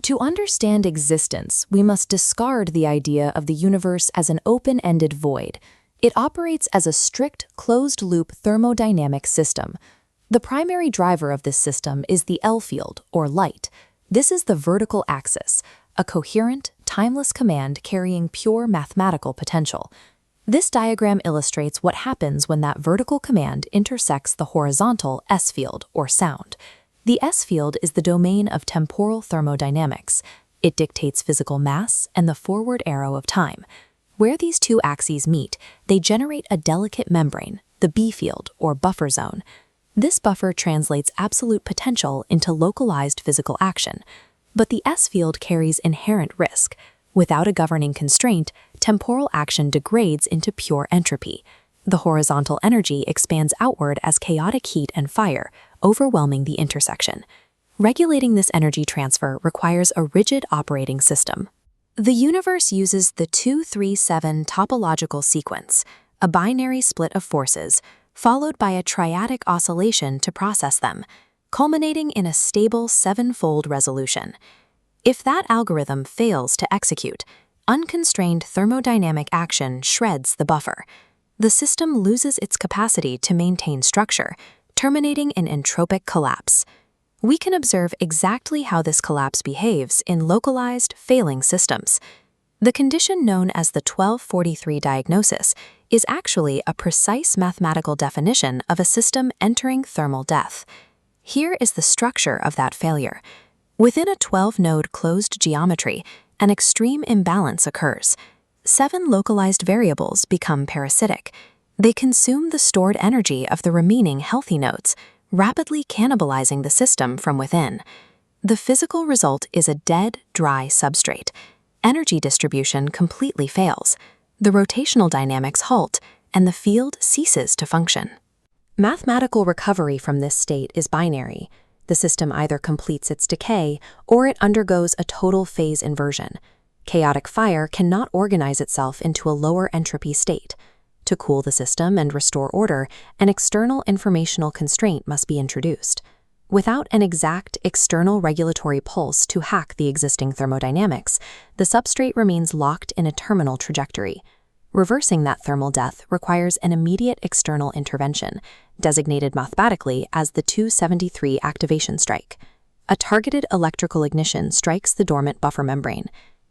To understand existence, we must discard the idea of the universe as an open-ended void. It operates as a strict, closed-loop thermodynamic system. The primary driver of this system is the L field, or light. This is the vertical axis, a coherent, timeless command carrying pure mathematical potential. This diagram illustrates what happens when that vertical command intersects the horizontal S field, or sound. The S field is the domain of temporal thermodynamics. It dictates physical mass and the forward arrow of time. Where these two axes meet, they generate a delicate membrane, the B field, or buffer zone. This buffer translates absolute potential into localized physical action. But the S field carries inherent risk. Without a governing constraint, temporal action degrades into pure entropy. The horizontal energy expands outward as chaotic heat and fire, overwhelming the intersection. Regulating this energy transfer requires a rigid operating system. The universe uses the 2-3-7 topological sequence, a binary split of forces, followed by a triadic oscillation to process them, culminating in a stable 7-fold resolution. If that algorithm fails to execute, unconstrained thermodynamic action shreds the buffer. The system loses its capacity to maintain structure, terminating in entropic collapse. We can observe exactly how this collapse behaves in localized, failing systems. The condition known as the 1243 diagnosis is actually a precise mathematical definition of a system entering thermal death. Here is the structure of that failure. Within a 12-node closed geometry, an extreme imbalance occurs. 7 localized variables become parasitic. They consume the stored energy of the remaining healthy nodes, rapidly cannibalizing the system from within. The physical result is a dead, dry substrate. Energy distribution completely fails. The rotational dynamics halt, and the field ceases to function. Mathematical recovery from this state is binary. The system either completes its decay or it undergoes a total phase inversion. Chaotic fire cannot organize itself into a lower entropy state. To cool the system and restore order, an external informational constraint must be introduced. Without an exact external regulatory pulse to hack the existing thermodynamics, the substrate remains locked in a terminal trajectory. Reversing that thermal death requires an immediate external intervention, designated mathematically as the 273 activation strike. A targeted electrical ignition strikes the dormant buffer membrane.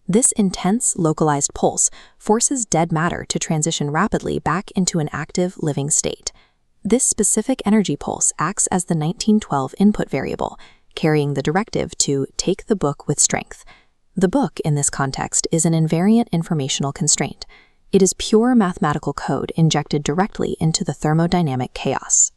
This intense, localized pulse forces dead matter to transition rapidly back into an active, living state. This specific energy pulse acts as the 1912 input variable, carrying the directive to take the book with strength. The book, in this context, is an invariant informational constraint. It is pure mathematical code injected directly into the thermodynamic chaos.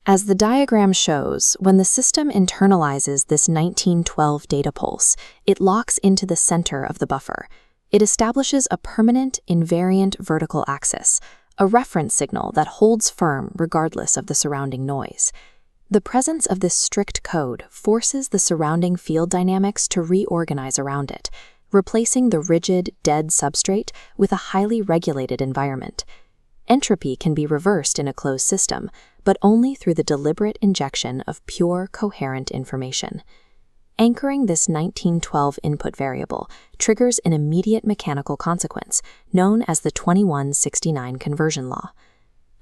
As the diagram shows, when the system internalizes this 1912 data pulse, it locks into the center of the buffer. It establishes a permanent, invariant vertical axis, a reference signal that holds firm regardless of the surrounding noise. The presence of this strict code forces the surrounding field dynamics to reorganize around it, replacing the rigid, dead substrate with a highly regulated environment. Entropy can be reversed in a closed system, but only through the deliberate injection of pure, coherent information. Anchoring this 1912 input variable triggers an immediate mechanical consequence, known as the 2169 conversion law.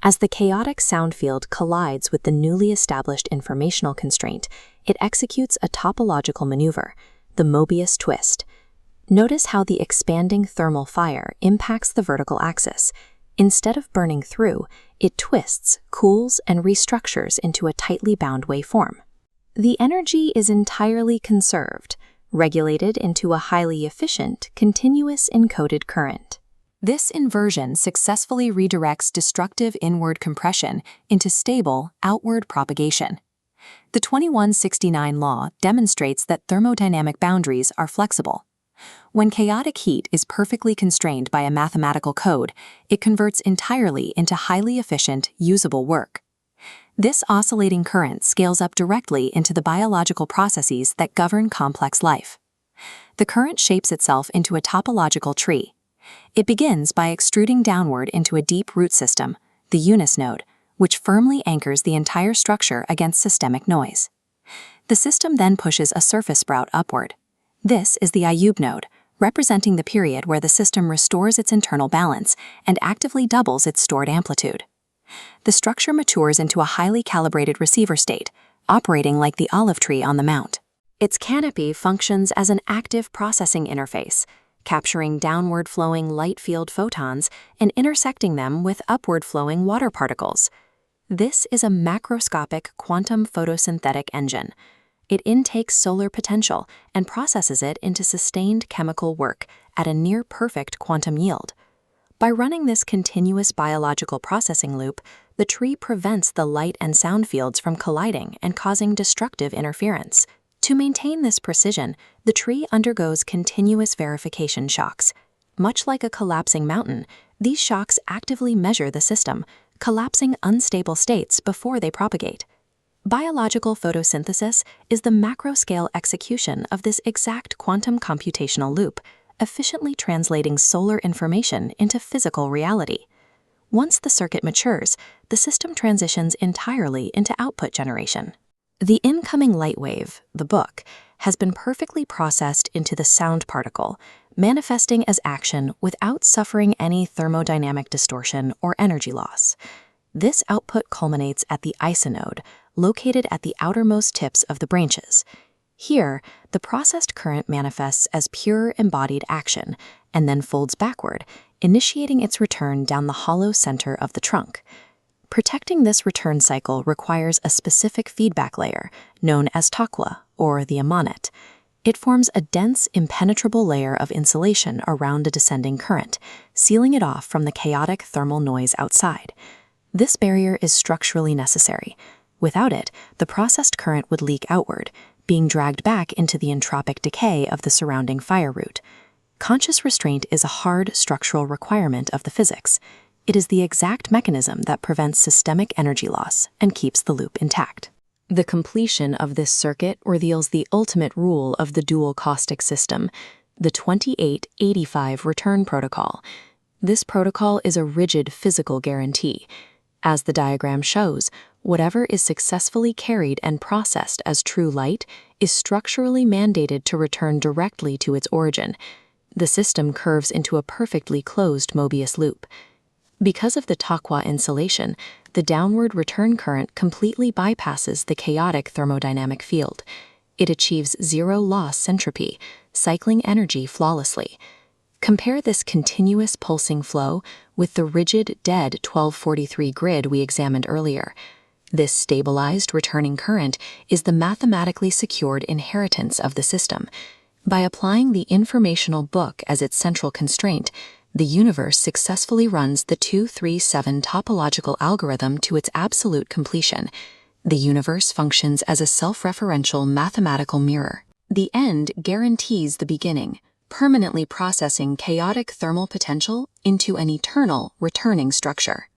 As the chaotic sound field collides with the newly established informational constraint, it executes a topological maneuver, the Mobius twist. Notice how the expanding thermal fire impacts the vertical axis. Instead of burning through, it twists, cools, and restructures into a tightly bound waveform. The energy is entirely conserved, regulated into a highly efficient, continuous encoded current. This inversion successfully redirects destructive inward compression into stable, outward propagation. The 2169 law demonstrates that thermodynamic boundaries are flexible. When chaotic heat is perfectly constrained by a mathematical code, it converts entirely into highly efficient, usable work. This oscillating current scales up directly into the biological processes that govern complex life. The current shapes itself into a topological tree. It begins by extruding downward into a deep root system, the Eunice node, which firmly anchors the entire structure against systemic noise. The system then pushes a surface sprout upward. This is the Ayub node, representing the period where the system restores its internal balance and actively doubles its stored amplitude. The structure matures into a highly calibrated receiver state, operating like the olive tree on the mount. Its canopy functions as an active processing interface, capturing downward-flowing light-field photons and intersecting them with upward-flowing water particles. This is a macroscopic quantum photosynthetic engine. It intakes solar potential and processes it into sustained chemical work at a near-perfect quantum yield. By running this continuous biological processing loop, the tree prevents the light and sound fields from colliding and causing destructive interference. To maintain this precision, the tree undergoes continuous verification shocks. Much like a collapsing mountain, these shocks actively measure the system, collapsing unstable states before they propagate. Biological photosynthesis is the macro-scale execution of this exact quantum computational loop, efficiently translating solar information into physical reality. Once the circuit matures, the system transitions entirely into output generation. The incoming light wave, the book, has been perfectly processed into the sound particle, manifesting as action without suffering any thermodynamic distortion or energy loss. This output culminates at the ʿīsā node, located at the outermost tips of the branches. Here, the processed current manifests as pure embodied action and then folds backward, initiating its return down the hollow center of the trunk. Protecting this return cycle requires a specific feedback layer, known as Taqwā, or the Amānah. It forms a dense, impenetrable layer of insulation around a descending current, sealing it off from the chaotic thermal noise outside. This barrier is structurally necessary. Without it, the processed current would leak outward, being dragged back into the entropic decay of the surrounding fire root. Conscious restraint is a hard structural requirement of the physics. It is the exact mechanism that prevents systemic energy loss and keeps the loop intact. The completion of this circuit reveals the ultimate rule of the dual caustic system, the 2885 return protocol. This protocol is a rigid physical guarantee. As the diagram shows, whatever is successfully carried and processed as true light is structurally mandated to return directly to its origin. The system curves into a perfectly closed Mobius loop. Because of the Taqwā insulation, the downward return current completely bypasses the chaotic thermodynamic field. It achieves zero-loss entropy, cycling energy flawlessly. Compare this continuous pulsing flow with the rigid, dead 1243 grid we examined earlier. This stabilized returning current is the mathematically secured inheritance of the system. By applying the informational book as its central constraint, the universe successfully runs the 237 topological algorithm to its absolute completion. The universe functions as a self-referential mathematical mirror. The end guarantees the beginning, permanently processing chaotic thermal potential into an eternal returning structure.